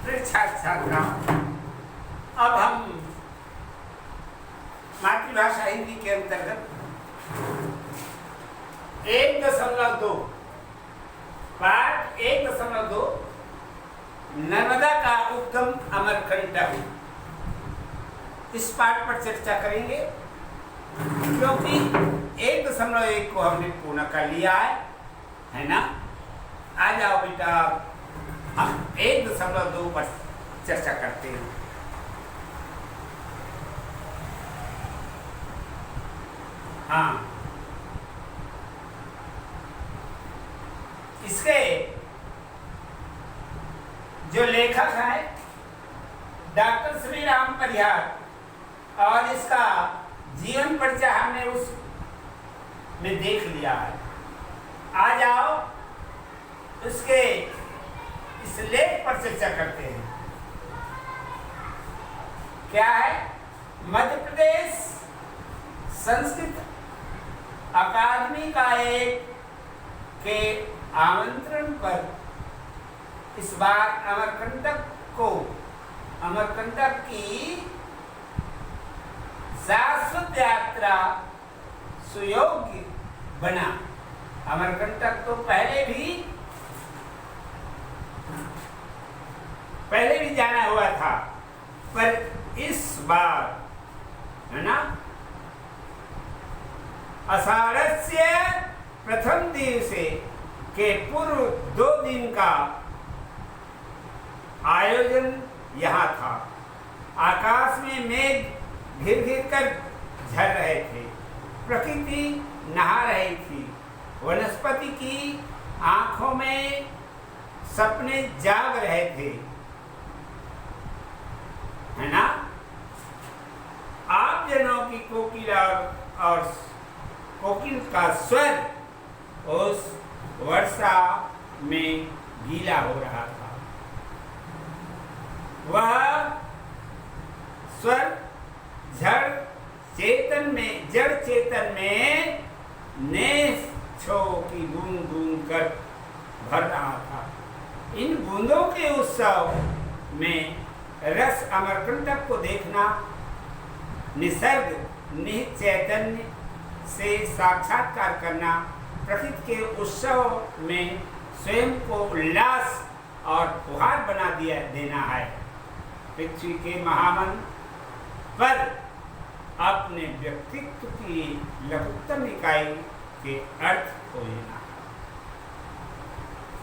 छात्राओं, अब हम मातृभाषा हिंदी के अंतर्गत 1.2 पाठ 1.2 नर्मदा का उद्गम अमरकंटक, इस पाठ पर चर्चा करेंगे क्योंकि 1.1 को हमने पूर्ण कर लिया है ना। आ जाओ बेटा, हम 1.2 पर चर्चा करते हैं। हाँ, इसके जो लेखक हैं डॉक्टर श्री राम परिहार, और इसका जीवन परिचय हमने उस में देख लिया है। आ जाओ उसके इस लेख पर चर्चा करते हैं। क्या है? मध्य प्रदेश संस्कृत अकादमी का एक के आमंत्रण पर इस बार अमरकंटक की शाश्वत यात्रा सुयोग्य बना। अमरकंटक तो पहले भी जाना हुआ था, पर इस बार है ना आषाढ़स्य प्रथम दिवसे के पूर्व 2 दिन का आयोजन यहाँ था। आकाश में मेघ घिर घिर कर झड़ रहे थे, प्रकृति नहा रही थी, वनस्पति की आंखों में सपने जाग रहे थे, है ना। आप जनों की कोकिला और कोकिल का स्वर उस वर्षा में गीला हो रहा था। वह स्वर जड़ चेतन में नेछो की बूंद बूंद कर भर रहा था। इन बूंदों के उत्सव में रस अमरकंटक को देखना, निसर्ग निहित चैतन्य से साक्षात्कार करना, प्रकृति के उत्सव में स्वयं को उल्लास और फुहार बना देना है। पृथ्वी के महामन पर अपने व्यक्तित्व की लघुत्तम इकाई के अर्थ को लेना।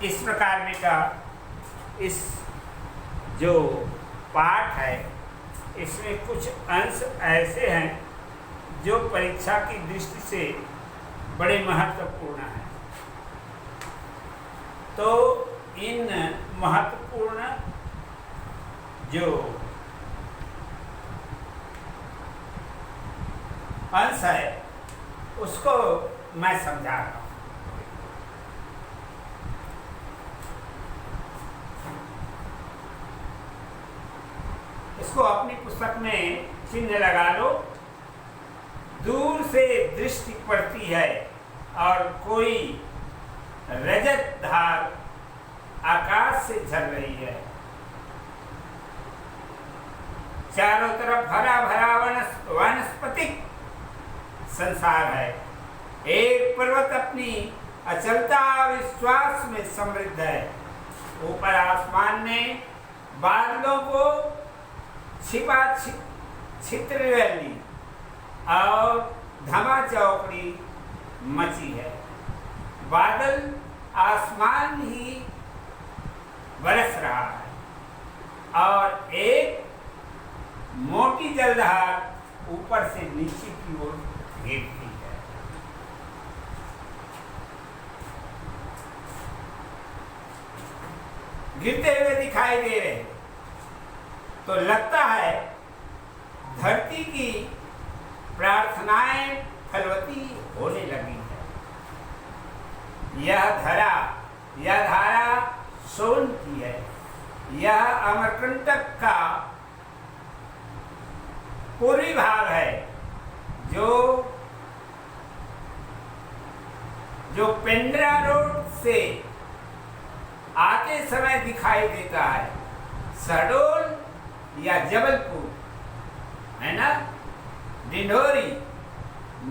इस प्रकार बेटा इस जो पाठ है इसमें कुछ अंश ऐसे हैं जो परीक्षा की दृष्टि से बड़े महत्वपूर्ण हैं। तो इन महत्वपूर्ण जो अंश है उसको मैं समझा रहा हूं। इसको अपनी पुस्तक में चिन्ह लगा लो। दूर से दृष्टि पड़ती है और कोई रजत धार आकाश से झल रही है। चारों तरफ हरा भरा वनस्पतिक संसार है। एक पर्वत अपनी अचलता विश्वास में समृद्ध है। ऊपर आसमान ने बादलों को छिपा छित्र ली और धमा चौकड़ी मची है। बादल आसमान ही बरस रहा है और एक मोटी जलधार ऊपर से नीचे की ओर गिरती है। गिरते हुए दिखाई दे रहे, तो लगता है धरती की प्रार्थनाएं फलवती होने लगी है। यह धारा सोन की है। यह अमरकंटक का पूर्वी भाग है जो पेंड्रा रोड से आते समय दिखाई देता है। शहडोल या जबलपुर, है ना, डिंडोरी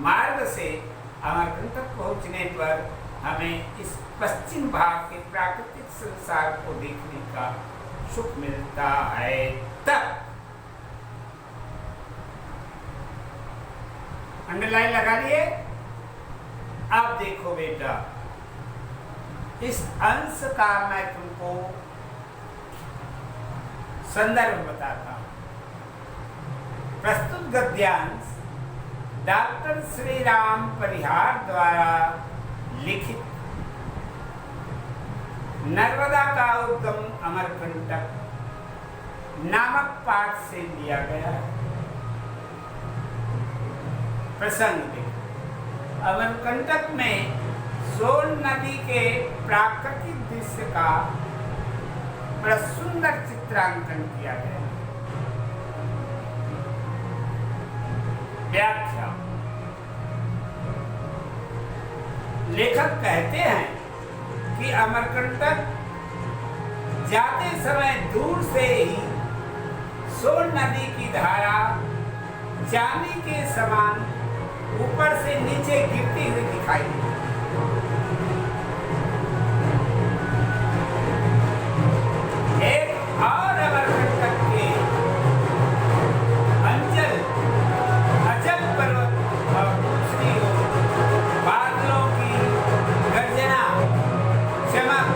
मार्ग से अमरकंटक पहुंचने पर हमें इस पश्चिम भाग के प्राकृतिक संसार को देखने का सुख मिलता है। तब अंडरलाइन लगा लिए। अब देखो बेटा, इस अंश का मैं तुमको संदर्भ बताता हूं। प्रस्तुत गद्यांश डॉक्टर श्री राम परिहार द्वारा लिखित नर्मदा का उद्गम अमरकंटक नामक पाठ से लिया गया है। प्रसंग देखो, अमरकंटक में सोन नदी के प्राकृतिक दृश्य का बड़ा सुंदर चित्रांकन किया गया है। व्याख्या, लेखक कहते हैं कि अमरकंटक जाते समय दूर से ही सोन नदी की धारा चांदी के समान ऊपर से नीचे गिरती हुई दिखाई देती। एक और अमरकंटक के अंचल अचल पर्वत और दूसरी ओर बादलों की गर्जना, चमक,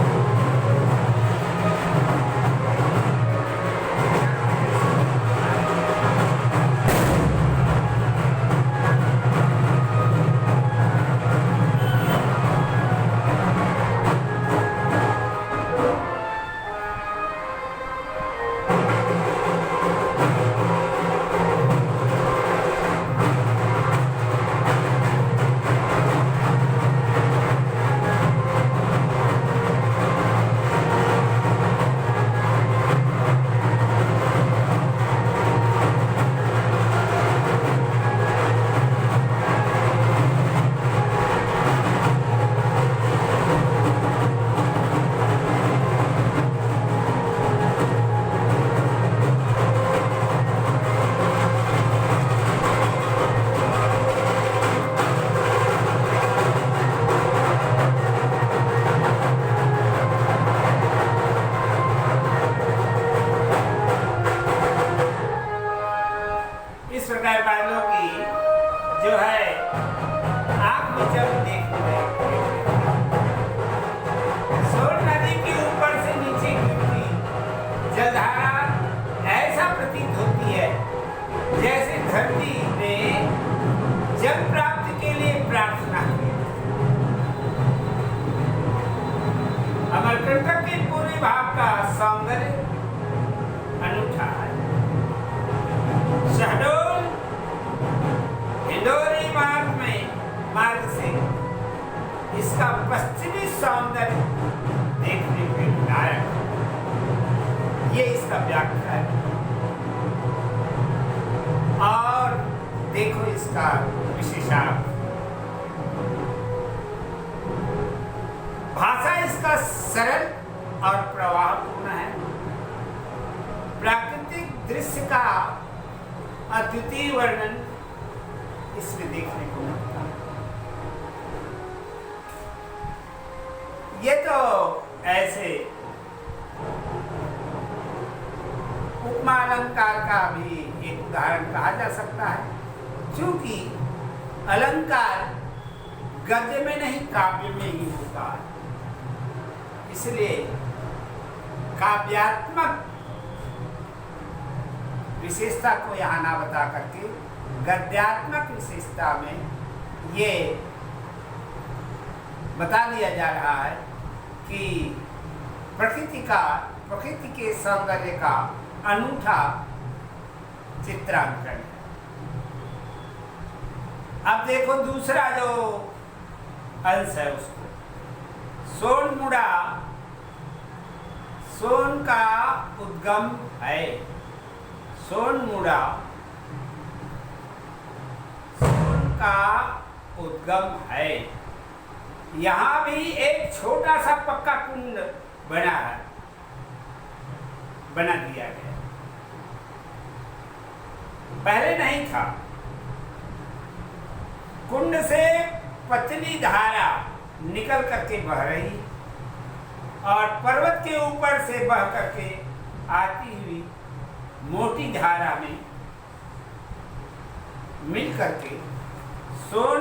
अमरकंटक के पूर्वी भाग का सौंदर्य अनूठा है। शहडोल डिंडोरी मार्ग से इसका पश्चिमी सौंदर्य देखने के लायक, ये इसका व्याख्या है। और देखो इसका विशेषांक, भाषा इसका सरल और प्रवाहपूर्ण है। प्राकृतिक दृश्य का अद्वितीय वर्णन इसमें देखने को मिलता है। ये तो ऐसे उपमा अलंकार का भी एक उदाहरण कहा जा सकता है, क्योंकि अलंकार गद्य में नहीं काव्य में ही होता है। इसलिए काव्यात्मक विशेषता को यहाँ ना बता करके गद्यात्मक विशेषता में ये बता दिया जा रहा है कि प्रकृति के सौंदर्य का अनूठा चित्रांकन है। अब देखो दूसरा जो अंश है उसको, सोनमुड़ा सोन का उद्गम है। सोनमुड़ा सोन का उद्गम है। यहाँ भी एक छोटा सा पक्का कुंड बना है। बना दिया गया, पहले नहीं था। कुंड से पतली धारा निकल करके बह रही और पर्वत के ऊपर से बह करके आती हुई मोटी धारा में मिल करके सोन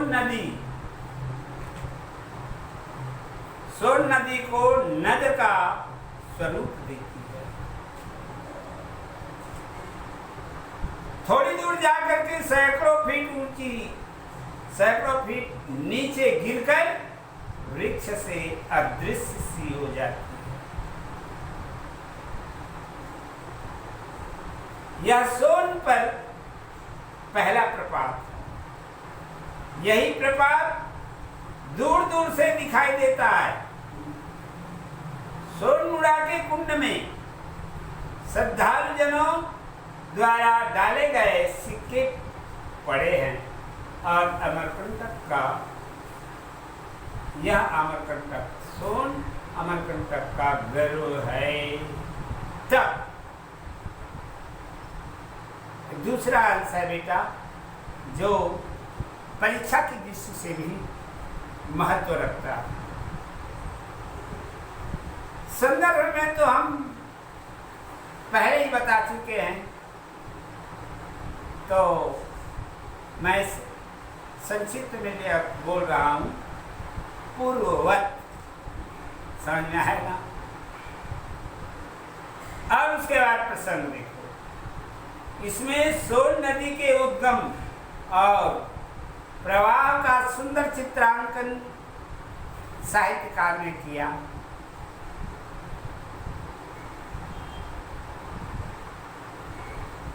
नदी को नद का स्वरूप देती है। थोड़ी दूर जाकर के सैकड़ों फीट नीचे गिरकर वृक्ष से अदृश्य सी हो जाती है। यह सोन पर पहला प्रपात है। यही प्रपात दूर दूर से दिखाई देता है। सोनमुड़ा के कुंड में श्रद्धालु जनों द्वारा डाले गए सिक्के पड़े हैं और अमरकंटक का यह अमरकंटक सोन अमरकंटक का गर्व है। तब दूसरा अंश है बेटा, जो परीक्षा की दृष्टि से भी महत्व रखता है। संदर्भ में तो हम पहले ही बता चुके हैं, तो मैं संक्षिप्त में बोल रहा हूं, पूर्ववत। समझ में आएगा। और उसके बाद प्रसंग देखो, इसमें सोन नदी के उद्गम और प्रवाह का सुंदर चित्रांकन साहित्यकार ने किया।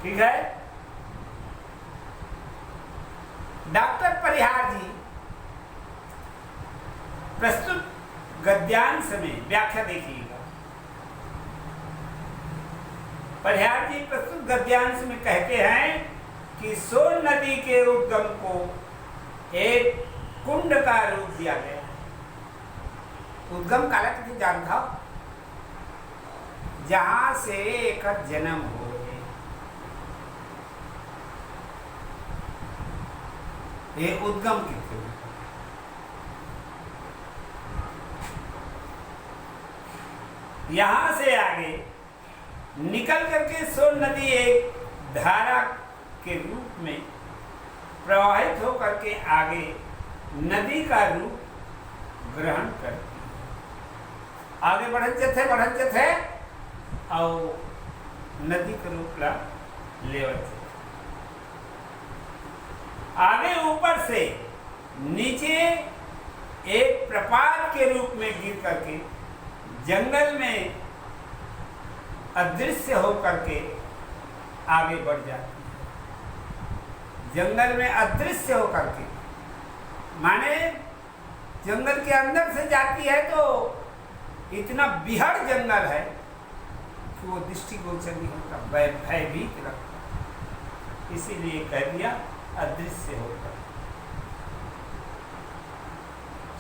ठीक है। डॉक्टर परिहार जी प्रस्तुत गद्यांश में व्याख्या देखिएगा। परिहार जी प्रस्तुत गद्यांश में कहते हैं कि सोन नदी के उद्गम को एक कुंड का रूप दिया गया। उद्गम काला किसी जानता हो, जहां से एक जन्म हो। ये उद्गम की थी। यहां से आगे निकल करके सोन नदी एक धारा के रूप में प्रवाहित होकर के आगे नदी का रूप ग्रहण करती है। आगे बढ़त थे और नदी का रूप ला लेवत। आगे ऊपर से नीचे एक प्रपात के रूप में गिर करके जंगल में अदृश्य होकर के आगे बढ़ जाती है। जंगल में अदृश्य होकर के माने जंगल के अंदर से जाती है तो इतना बिहड़ जंगल है कि वो दृष्टिगोचर नहीं होता, भयभीत रखता। इसीलिए कह दिया अदृश्य होकर।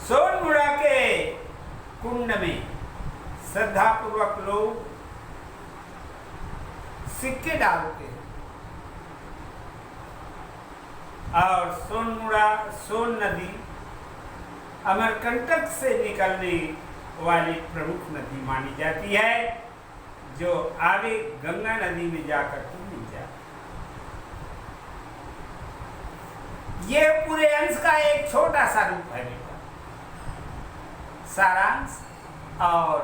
सोनमुड़ा के कुंड में श्रद्धापूर्वक लोग सिक्के डालते हैं और सोन नदी अमरकंटक से निकलने वाली प्रमुख नदी मानी जाती है, जो आगे गंगा नदी में जाकर के मिल जाती। ये पूरे अंश का एक छोटा सा रूप है बेटा, सारांश, और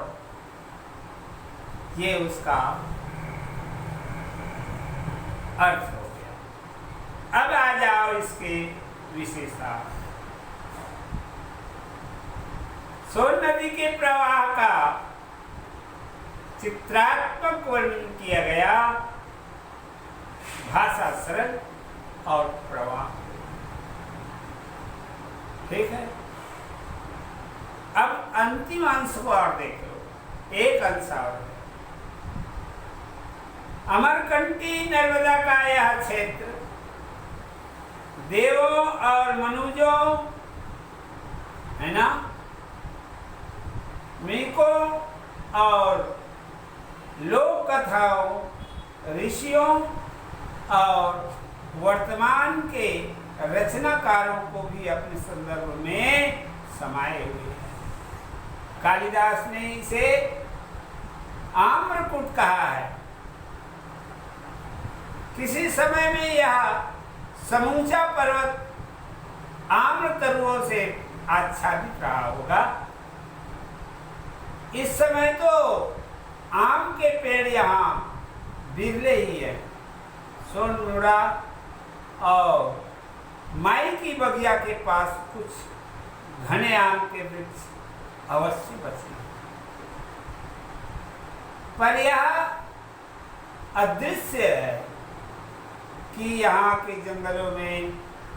ये उसका अर्थ हो गया। अब आ जाओ इसके विशेषता। सोन नदी के प्रवाह का चित्रात्मक वर्णन किया गया, भाषा सरल और प्रवाह। ठीक है। अब अंतिम अंश को और देख लो, एक अंश और। अमरकंटी नर्मदा का यह क्षेत्र देवों और मनुजों, है ना, मीको और लोक कथाओं, ऋषियों और वर्तमान के रचनाकारों को भी अपने संदर्भ में समाये हुए हैं। कालिदास ने इसे आम्रकूट कहा है। किसी समय में यह समूचा पर्वत आम्र तरुओं से आच्छादित रहा होगा। इस समय तो आम के पेड़ यहाँ बिरले ही है। सोनमुड़ा और माई की बगिया के पास कुछ घने आम के वृक्ष अवश्य बचे, पर यह अदृश्य है कि यहाँ के जंगलों में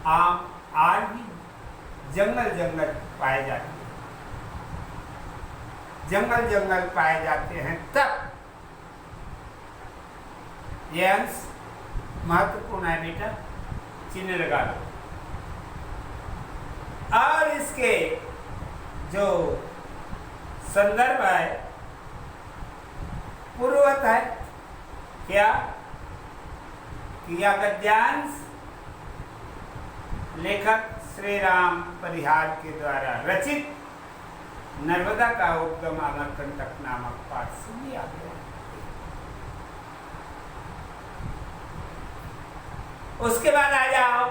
आम आज भी जंगल जंगल पाए जाते हैं, जंगल जंगल पाए जाते हैं। तब यह अंश महत्वपूर्ण है बेटा, चिन्ह लगा लो। और इसके जो संदर्भ है पूर्ववत है क्या कि यह गद्यांश लेखक श्री राम परिहार के द्वारा रचित नर्मदा का उद्गम अमरकंटक नामक पाठ से लिया गया। उसके बाद आ जाओ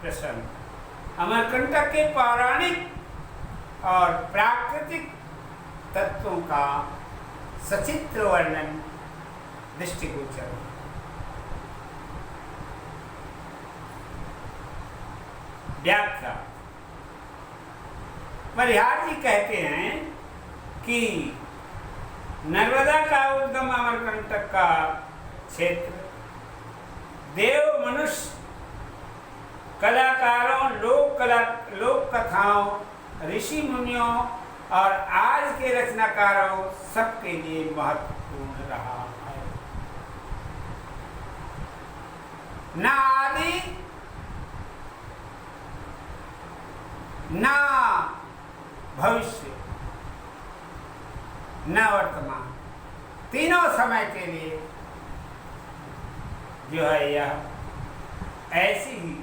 प्रश्न। अमरकंटक के पौराणिक और प्राकृतिक तत्वों का सचित्र वर्णन दृष्टिगोचर। व्याख्या। परिहार जी कहते हैं कि नर्मदा का उद्गम अमरकंटक का क्षेत्र देव, मनुष्य, कलाकारों, लोक कथाओं, ऋषि मुनियों और आज के रचनाकारों सबके लिए महत्वपूर्ण रहा है। न आदि न भविष्य न वर्तमान, तीनों समय के लिए जो है यह ऐसी ही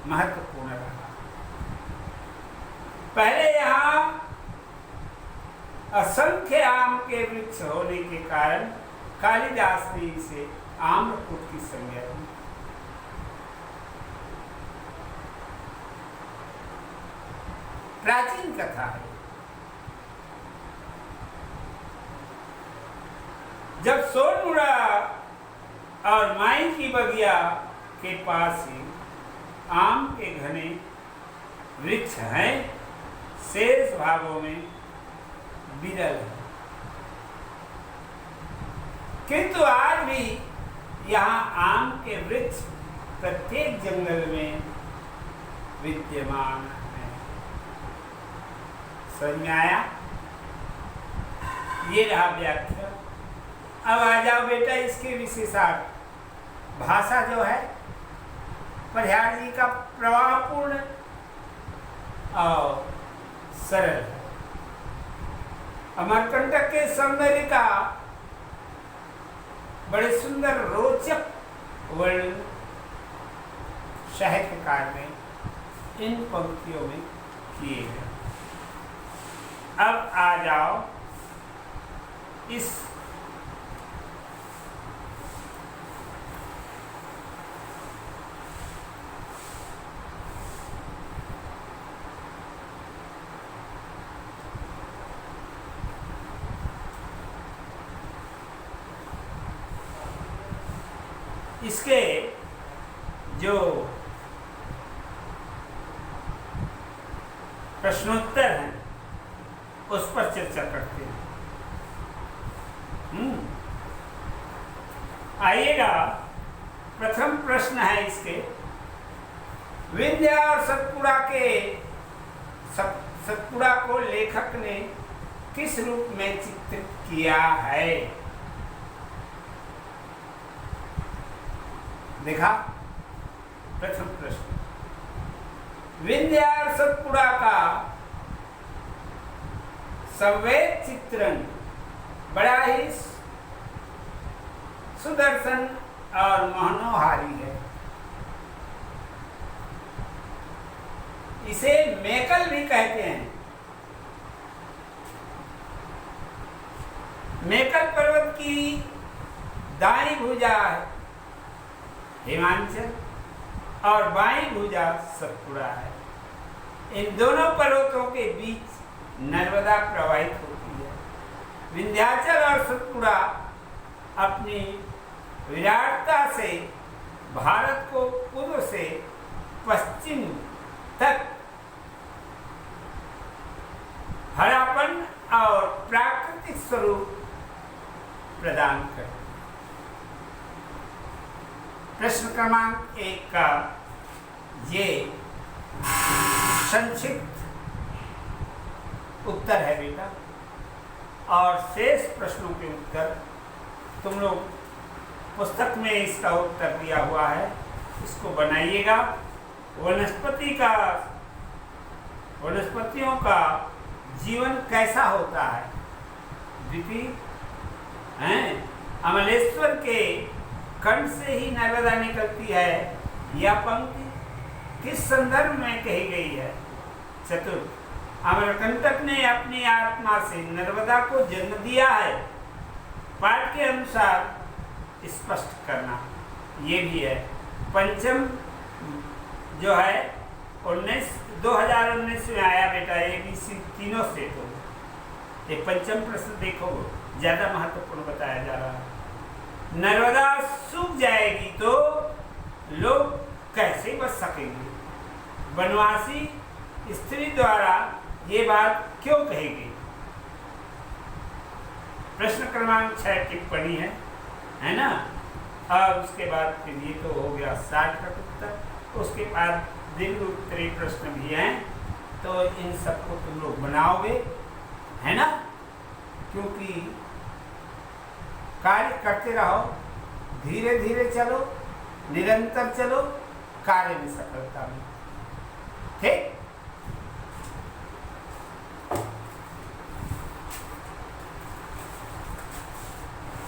महत्वपूर्ण रहा। पहले यहाँ असंख्य आम के वृक्ष होने के कारण कालिदास ने इसे आम्रकूट की संज्ञा दी। प्राचीन कथा है। जब सोनमुड़ा और माई की बगिया के पास ही आम के घने वृक्ष हैं, शेष भागों में बिरल है, किंतु आज भी यहाँ आम के वृक्ष प्रत्येक जंगल में विद्यमान है। समझ में आया? ये रहा व्याख्या। अब आ जाओ बेटा इसके विशेषार्थ। भाषा जो है परिहार जी का प्रवाहपूर्ण और सरल है। अमरकंटक के सौंदर्य का बड़े सुंदर रोचक वर्णन साहित्यकार ने इन पंक्तियों में किए हैं। अब आ जाओ इस इसके जो प्रश्नोत्तर हैं उस पर चर्चा करते हैं। आइएगा, प्रथम प्रश्न है इसके, विंध्या और सतपुड़ा को लेखक ने किस रूप में चित्रित किया है? देखा प्रथम प्रश्न। विंध्या और सतपुड़ा का संवेद चित्रण बड़ा ही सुदर्शन और मनोहारी है। इसे मेकल भी कहते हैं। मेकल पर्वत की दाईं भुजा हिमाचल और बाईं भुजा सतपुड़ा है। इन दोनों पर्वतों के बीच नर्मदा प्रवाहित होती है। विंध्याचल और सतपुड़ा अपनी विराटता से भारत को पूर्व से पश्चिम तक हरापन और प्राकृतिक स्वरूप प्रदान करते हैं। प्रश्न क्रमांक 1 का ये संक्षिप्त उत्तर है बेटा, और शेष प्रश्नों के उत्तर तुम लोग पुस्तक में इसका उत्तर दिया हुआ है, इसको बनाइएगा। वनस्पतियों का जीवन कैसा होता है, द्वितीय हैं, अमलेश्वर के कंठ से ही नर्मदा निकलती है, यह पंक्ति किस संदर्भ में कही गई है। चतुर्थ, अमरकंटक ने अपनी आत्मा से नर्मदा को जन्म दिया है, पाठ के अनुसार स्पष्ट करना, ये भी है। पंचम जो है 2019 में आया बेटा, ABC तीनों सेट हो। ये पंचम प्रश्न देखो, ज्यादा महत्वपूर्ण बताया जा रहा है। नर्मदा सूख जाएगी तो लोग कैसे बच सकेंगे? वनवासी स्त्री द्वारा ये बात क्यों कही गई? प्रश्न क्रमांक 6 टिप्पणी है ना। अब उसके बाद फिर ये तो हो गया 60 का उत्तर। उसके बाद दीर्घ उत्तरीय प्रश्न भी हैं, तो इन सबको तुम लोग बनाओगे, है ना, क्योंकि कार्य करते रहो, धीरे धीरे चलो, निरंतर चलो, कार्य में सफलता मिलेगी।